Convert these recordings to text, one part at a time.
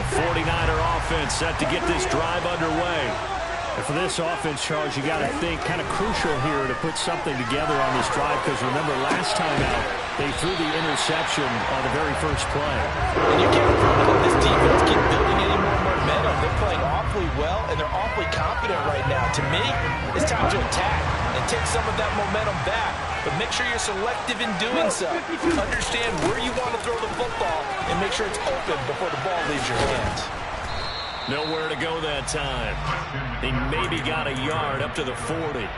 The 49er offense set to get this drive underway. And for this offense, Charles, you got to think kind of crucial here to put something together on this drive, because remember last time out they threw the interception on the very first play. And you can't afford to let this defense keep building any more momentum. They're playing awfully well, and they're awfully confident right now. To me, it's time to attack and take some of that momentum back. But make sure you're selective in doing so. Understand where you want to throw the football and make sure it's open before the ball leaves your hands. Nowhere to go that time. He maybe got a yard up to the 40.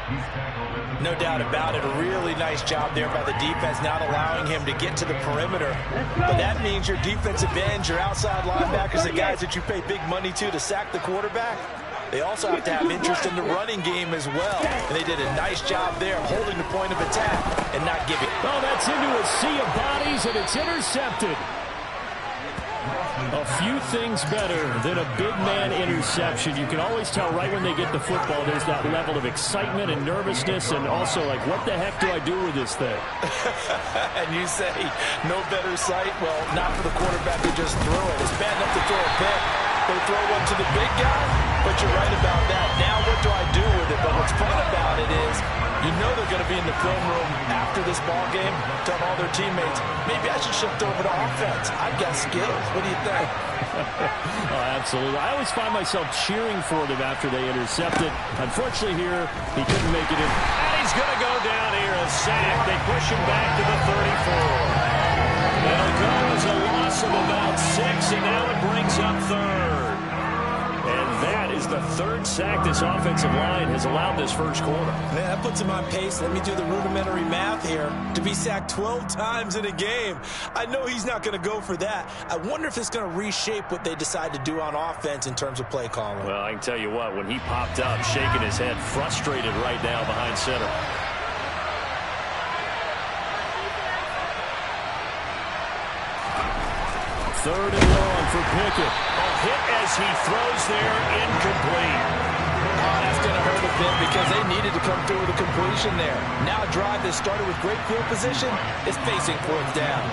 No doubt about it. A really nice job there by the defense, not allowing him to get to the perimeter. But that means your defensive ends, your outside linebackers, the guys that you pay big money to sack the quarterback, they also have to have interest in the running game as well. And they did a nice job there holding the point of attack and not giving. Oh, that's into a sea of bodies, and it's intercepted. A few things better than a big man interception. You can always tell right when they get the football, there's that level of excitement and nervousness, and also like, what the heck do I do with this thing? And you say, no better sight? Well, not for the quarterback who just threw it. It's bad enough to throw a pick. They throw one to the big guy, but you're right about that. Now what do I do with it? But what's fun about it is, you know they're going to be in the film room after this ball game, telling all their teammates, maybe I should shift over to offense. I've got skills. What do you think? Oh, absolutely. I always find myself cheering for them after they intercept it. Unfortunately here, he couldn't make it in. And he's going to go down here, a sack. They push him back to the 34. It'll go as a loss of about 6, and now it brings up third. And that is the third sack this offensive line has allowed this first quarter. Man, that puts him on pace. Let me do the rudimentary math here. To be sacked 12 times in a game, I know he's not going to go for that. I wonder if it's going to reshape what they decide to do on offense in terms of play calling. Well, I can tell you what, when he popped up, shaking his head, frustrated right now behind center. Third and long for Pickett. A hit as he throws there, incomplete. Oh, that's going to hurt a bit because they needed to come through with a completion there. Now a drive that started with great field position is facing fourth down.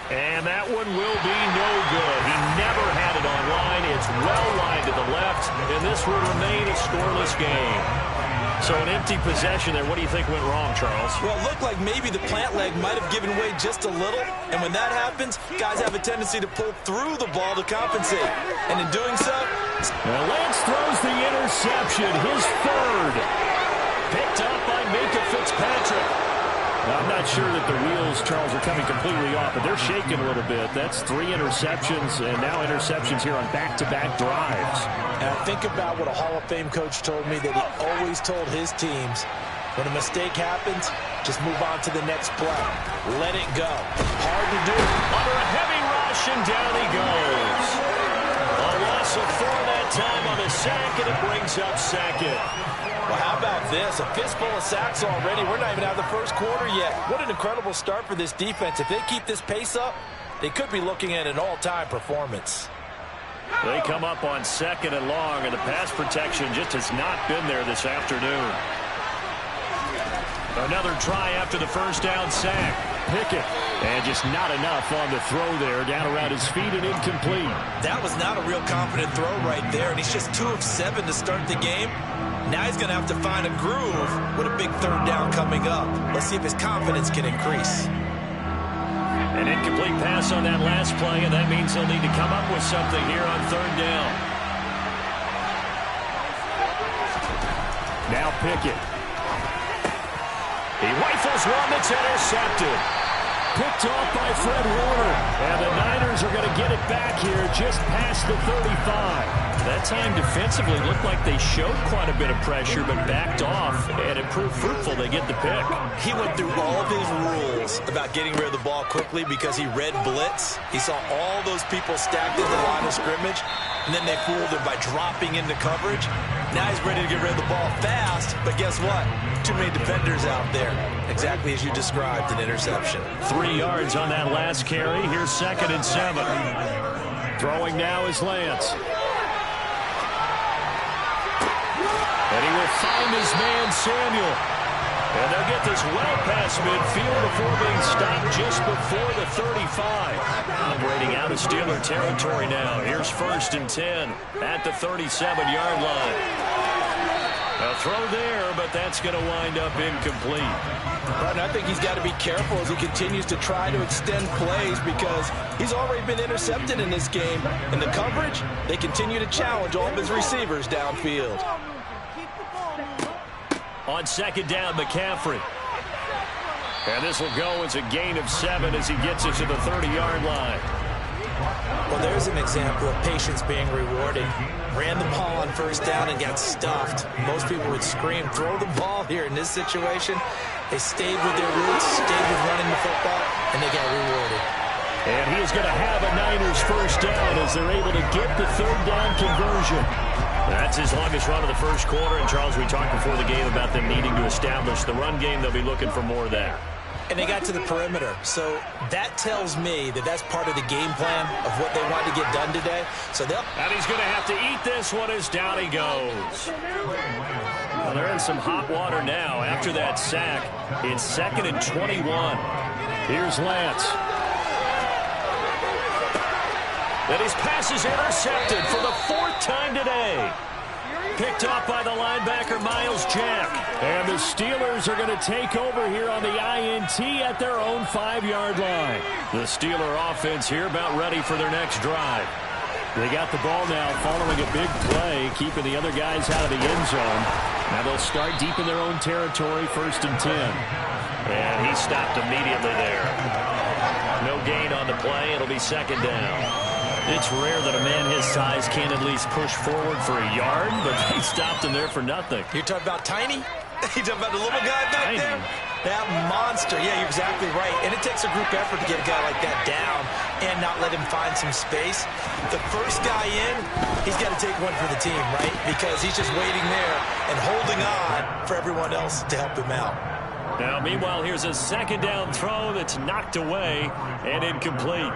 And that one will be no good. He never had it on line. It's well lined to the left, and this will remain a scoreless game. So an empty possession there. What do you think went wrong, Charles? Well, it looked like maybe the plant leg might have given way just a little. And when that happens, guys have a tendency to pull through the ball to compensate. And in doing so... Now Lance throws the interception, his third. Picked up by Minka Fitzpatrick. Now, I'm not sure that the wheels, Charles, are coming completely off, but they're shaking a little bit. That's 3 interceptions, and now interceptions here on back-to-back drives. And I think about what a Hall of Fame coach told me that he always told his teams, when a mistake happens, just move on to the next play. Let it go. Hard to do. Under a heavy rush, and down he goes. A loss of 4 that time on the sack, and it brings up second. Well, how about this? A fistful of sacks already. We're not even out of the first quarter yet. What an incredible start for this defense. If they keep this pace up, they could be looking at an all-time performance. They come up on 2nd and long, and the pass protection just has not been there this afternoon. Another try after the first down sack. Pickett. And just not enough on the throw there. Down around his feet and incomplete. That was not a real confident throw right there, and he's just 2 of 7 to start the game. Now he's going to have to find a groove with a big third down coming up. Let's see if his confidence can increase. An incomplete pass on that last play, and that means he'll need to come up with something here on 3rd down. Now Pickett. He rifles one that's intercepted. Picked off by Fred Warner. And the Niners are going to get it back here just past the 35. That time defensively looked like they showed quite a bit of pressure but backed off, and it proved fruitful. They get the pick. He went through all of his rules about getting rid of the ball quickly because he read blitz. He saw all those people stacked in the line of scrimmage, and then they fooled him by dropping into coverage. Now he's ready to get rid of the ball fast, but guess what? Too many defenders out there. Exactly as you described, an interception. 3 yards on that last carry. Here's 2nd and 7. Throwing now is Lance. And he will find his man, Samuel. And they'll get this well past midfield before being stopped just before the 35. Operating out of Steeler territory now. Here's 1st and 10 at the 37-yard line. A throw there, but that's going to wind up incomplete. Right, I think he's got to be careful as he continues to try to extend plays because he's already been intercepted in this game. And the coverage, they continue to challenge all of his receivers downfield. On 2nd down, McCaffrey. And this will go as a gain of 7 as he gets it to the 30-yard line. Well, there's an example of patience being rewarded. Ran the ball on 1st down and got stuffed. Most people would scream, throw the ball here in this situation. They stayed with their roots, stayed with running the football, and they got rewarded. And he is going to have a Niners 1st down as they're able to get the 3rd down conversion. That's his longest run of the 1st quarter. And, Charles, we talked before the game about them needing to establish the run game. They'll be looking for more there. And they got to the perimeter. So that tells me that that's part of the game plan of what they want to get done today. So and he's going to have to eat this one as down he goes. Well, they're in some hot water now. After that sack, it's 2nd and 21. Here's Lance. And his pass is intercepted for the 4th time today. Picked off by the linebacker, Miles Jack. And the Steelers are going to take over here on the INT at their own 5-yard line. The Steeler offense here about ready for their next drive. They got the ball now following a big play, keeping the other guys out of the end zone. Now they'll start deep in their own territory, 1st and 10. And he stopped immediately there. No gain on the play. It'll be 2nd down. It's rare that a man his size can't at least push forward for a yard, but they stopped him there for nothing. You're talking about Tiny? You're talking about the little guy back Tiny. there? That monster. Yeah, you're exactly right. And it takes a group effort to get a guy like that down and not let him find some space. The first guy in, he's got to take one for the team, right? Because he's just waiting there and holding on for everyone else to help him out. Now, meanwhile, here's a 2nd down throw that's knocked away and incomplete.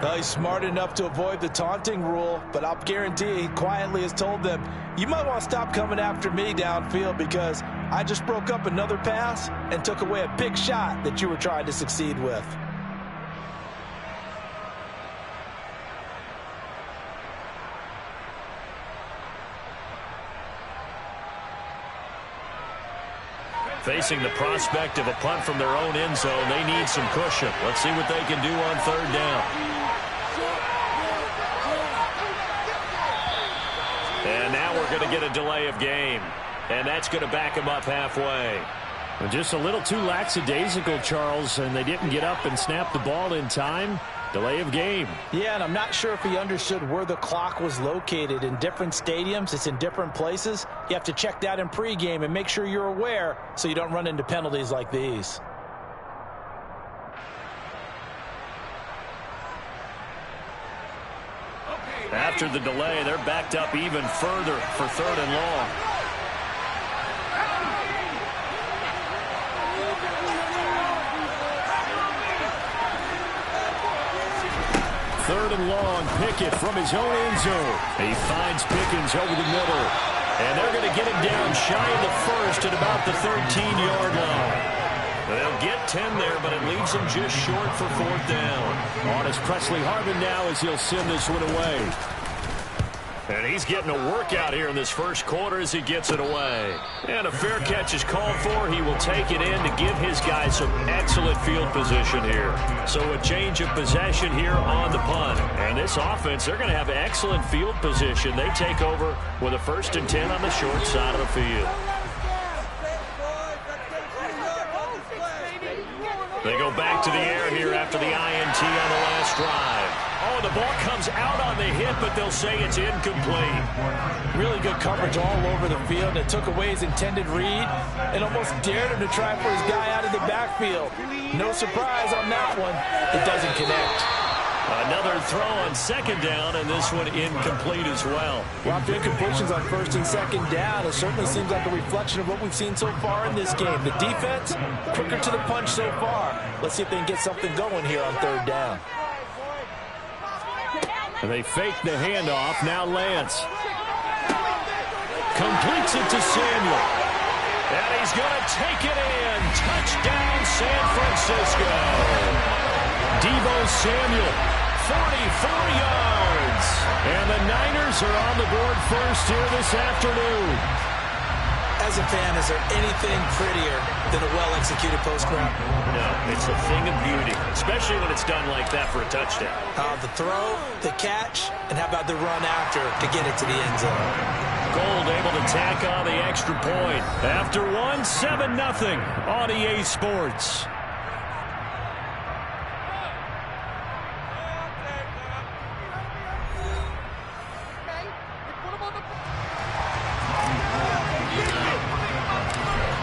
Well, he's smart enough to avoid the taunting rule, but I'll guarantee he quietly has told them, you might want to stop coming after me downfield because I just broke up another pass and took away a big shot that you were trying to succeed with. Facing the prospect of a punt from their own end zone, they need some cushion. Let's see what they can do on 3rd down. And now we're going to get a delay of game. And that's going to back him up halfway. Just a little too lackadaisical, Charles, and they didn't get up and snap the ball in time. Delay of game. Yeah, and I'm not sure if he understood where the clock was located. In different stadiums, it's in different places. You have to check that in pregame and make sure you're aware so you don't run into penalties like these. After the delay, they're backed up even further for 3rd and long. Third and long, Pickett from his own end zone. He finds Pickens over the middle. And they're going to get him down shy of the 1st at about the 13-yard line. They'll get 10 there, but it leaves them just short for 4th down. On is Presley Harvin now as he'll send this one away. And he's getting a workout here in this 1st quarter as he gets it away. And a fair catch is called for. He will take it in to give his guys some excellent field position here. So a change of possession here on the punt. And this offense, they're going to have excellent field position. They take over with a 1st and 10 on the short side of the field. They go back to the air here after the INT on the last drive. Oh, the ball comes out on the hit, but they'll say it's incomplete. Really good coverage all over the field. It took away his intended read and almost dared him to try for his guy out of the backfield. No surprise on that one. It doesn't connect. Another throw on 2nd down, and this one incomplete as well. Lots of incompletions on 1st and 2nd down. It certainly seems like a reflection of what we've seen so far in this game. The defense, quicker to the punch so far. Let's see if they can get something going here on 3rd down. And they fake the handoff. Now Lance completes it to Samuel. And he's going to take it in. Touchdown, San Francisco. Deebo Samuel, 44 yards. And the Niners are on the board first here this afternoon. As a fan, is there anything prettier than a well-executed post route? No, it's a thing of beauty, especially when it's done like that for a touchdown. The throw, the catch, and how about the run after to get it to the end zone? Gold able to tack on the extra point. After one, 7-0 on EA Sports.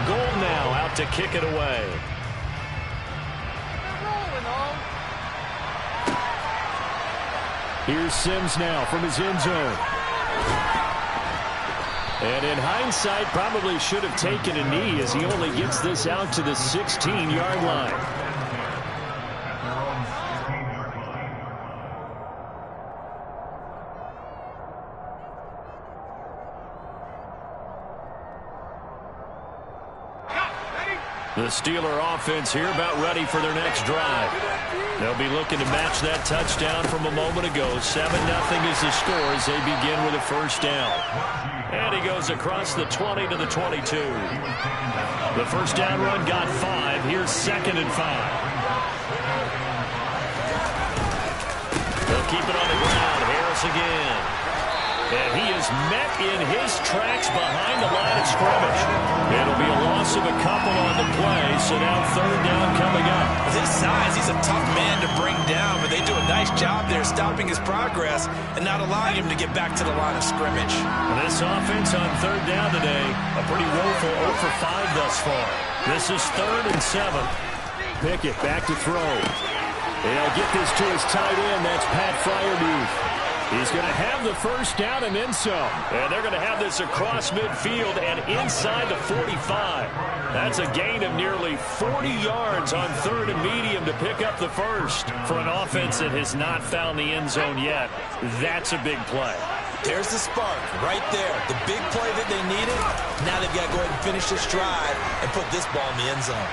Gold now out to kick it away. Here's Sims now from his end zone. And in hindsight, probably should have taken a knee as he only gets this out to the 16-yard line. The Steeler offense here about ready for their next drive. They'll be looking to match that touchdown from a moment ago. 7-0 is the score as they begin with a first down. And he goes across the 20 to the 22. The first down run got 5. Here's 2nd and 5. They'll keep it on the ground. Harris again. And he is met in his tracks behind the line of scrimmage. It'll be a loss of a couple on the play, so now third down coming up. With his size, he's a tough man to bring down, but they do a nice job there stopping his progress and not allowing him to get back to the line of scrimmage. This offense on third down today, a pretty woeful 0 for 5 thus far. This is 3rd and 7. Pickett back to throw. He'll get this to his tight end. That's Pat Freiermuth. He's going to have the first down and then some. And they're going to have this across midfield and inside the 45. That's a gain of nearly 40 yards on 3rd and medium to pick up the first. For an offense that has not found the end zone yet, that's a big play. There's the spark right there. The big play that they needed. Now they've got to go ahead and finish this drive and put this ball in the end zone.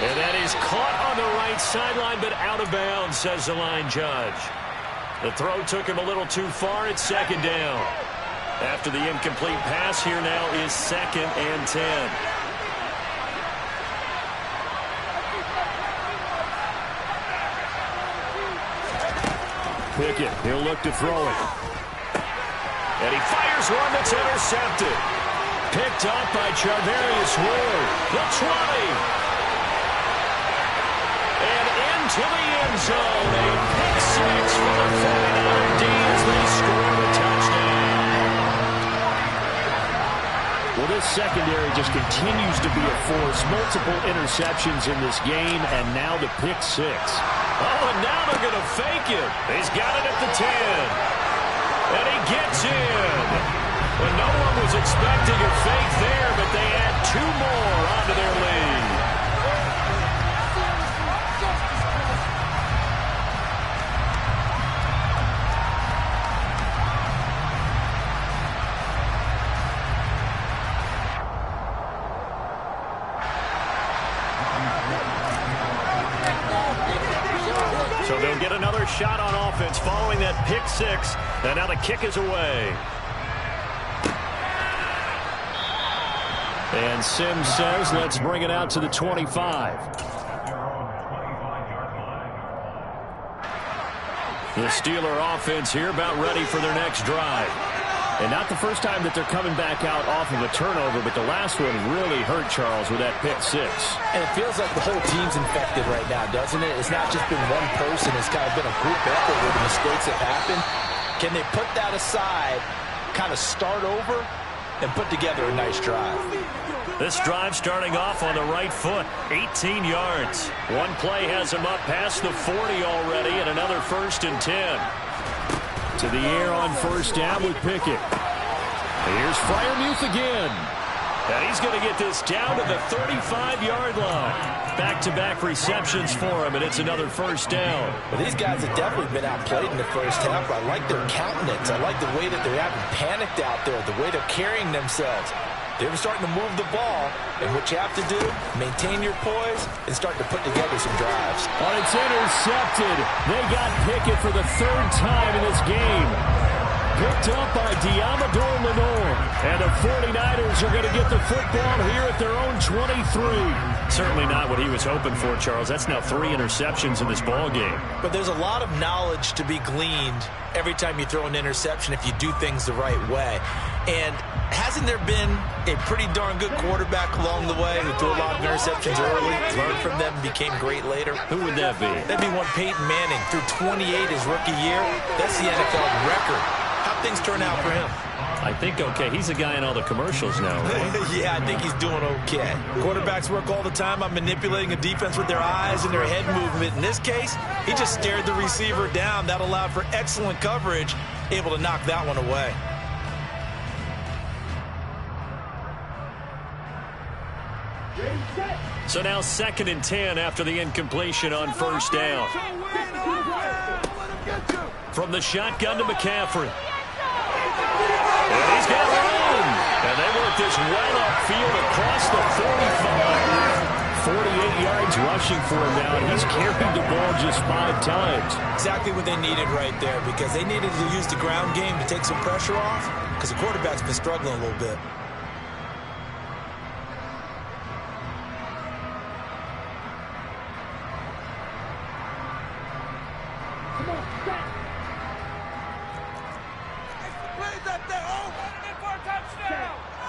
And that is caught on the right sideline, but out of bounds, says the line judge. The throw took him a little too far. It's 2nd down. After the incomplete pass, here now is 2nd and 10. Pickett, he'll look to throw it. And he fires one that's intercepted. Picked up by Charvarius Ward. The 20. And into the end zone. A pick 6 for the 49er D as they score the touchdown. Well, this secondary just continues to be a force. Multiple interceptions in this game, and now the pick 6. Oh, and now they're going to fake it. He's got it at the 10. And he gets in. Well, no one was expecting a fake there, but they add 2 more onto their lead. So they'll get another shot on offense following that pick 6. And now the kick is away. And Sims says, let's bring it out to the 25. The Steeler offense here about ready for their next drive. And not the first time that they're coming back out off of a turnover, but the last one really hurt Charles with that pick 6. And it feels like the whole team's infected right now, doesn't it? It's not just been one person. It's kind of been a group effort with the mistakes that happened. Can they put that aside, kind of start over, and put together a nice drive? This drive starting off on the right foot, 18 yards. One play has him up past the 40 already, and another 1st and 10. To the air on first down with Pickett. Here's Freiermuth again. And he's going to get this down to the 35-yard line. Back-to-back receptions for him, and it's another first down. Well, these guys have definitely been outplayed in the first half. I like their countenance. I like the way that they haven't panicked out there, the way they're carrying themselves. They're starting to move the ball, and what you have to do, maintain your poise and start to put together some drives. Oh, it's intercepted. They got Pickett for the third time in this game. Picked up by Diamador Lenore. And the 49ers are going to get the football here at their own 23. Certainly not what he was hoping for, Charles. That's now 3 interceptions in this ball game. But there's a lot of knowledge to be gleaned every time you throw an interception if you do things the right way. And hasn't there been a pretty darn good quarterback along the way who threw a lot of interceptions early, learned from them, and became great later? Who would that be? That'd be one Peyton Manning. Threw 28 his rookie year. That's the NFL record. How'd things turn out for him? I think okay. He's a guy in all the commercials now, right? Yeah, I think he's doing okay. Quarterbacks work all the time on manipulating a defense with their eyes and their head movement. In this case, he just stared the receiver down. That allowed for excellent coverage, able to knock that one away. So now 2nd and 10 after the incompletion on first down. From the shotgun to McCaffrey. And he's got room. And they work this well upfield across the 45. 48 yards rushing for him now, and he's carried the ball just 5 times. Exactly what they needed right there, because they needed to use the ground game to take some pressure off, because the quarterback's been struggling a little bit.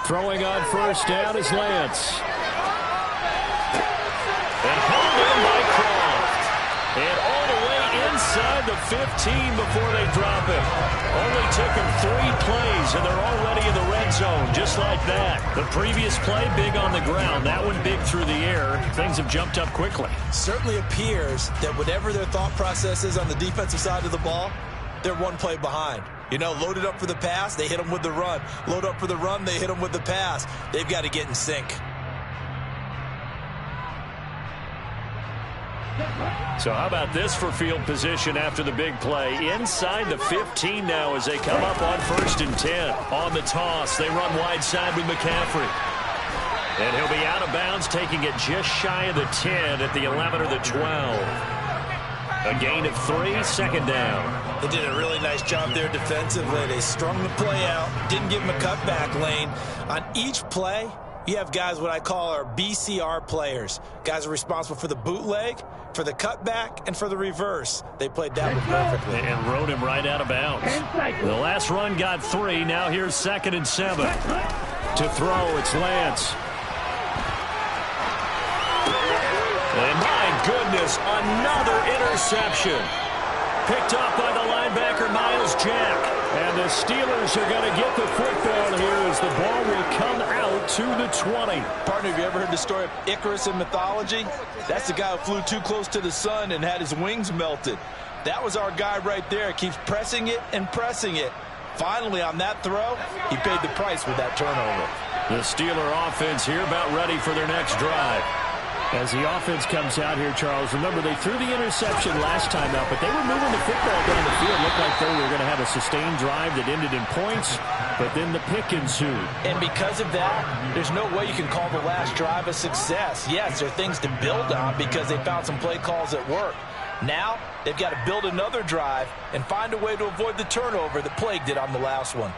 Throwing on first down is Lance. And hauled in by Croft. And all the way inside the 15 before they drop him. Only took him 3 plays, and they're already in the red zone, just like that. The previous play, big on the ground. That one big through the air. Things have jumped up quickly. Certainly appears that whatever their thought process is on the defensive side of the ball, they're 1 play behind. You know, loaded up for the pass, they hit them with the run. Load up for the run, they hit them with the pass. They've got to get in sync. So how about this for field position after the big play? Inside the 15 now as they come up on 1st and 10. On the toss, they run wide side with McCaffrey. And he'll be out of bounds, taking it just shy of the 10 at the 11 or the 12. A gain of 3, 2nd down. They did a really nice job there defensively. They strung the play out, didn't give him a cutback lane. On each play, you have guys what I call our BCR players. Guys are responsible for the bootleg, for the cutback, and for the reverse. They played that one perfectly. And rode him right out of bounds. The last run got 3. Now here's 2nd and 7. To throw, it's Lance. And my goodness, another interception. Picked up by the linebacker, Miles Jack. And the Steelers are going to get the football here as the ball will come out to the 20. Partner, have you ever heard the story of Icarus in mythology? That's the guy who flew too close to the sun and had his wings melted. That was our guy right there. Keeps pressing it and pressing it. Finally, on that throw, he paid the price with that turnover. The Steeler offense here about ready for their next drive. As the offense comes out here, Charles, remember they threw the interception last time out, but they were moving the football down the field. Looked like they were going to have a sustained drive that ended in points, but then the pick ensued. And because of that, there's no way you can call the last drive a success. Yes, there are things to build on because they found some play calls that work. Now, they've got to build another drive and find a way to avoid the turnover that plagued it on the last one.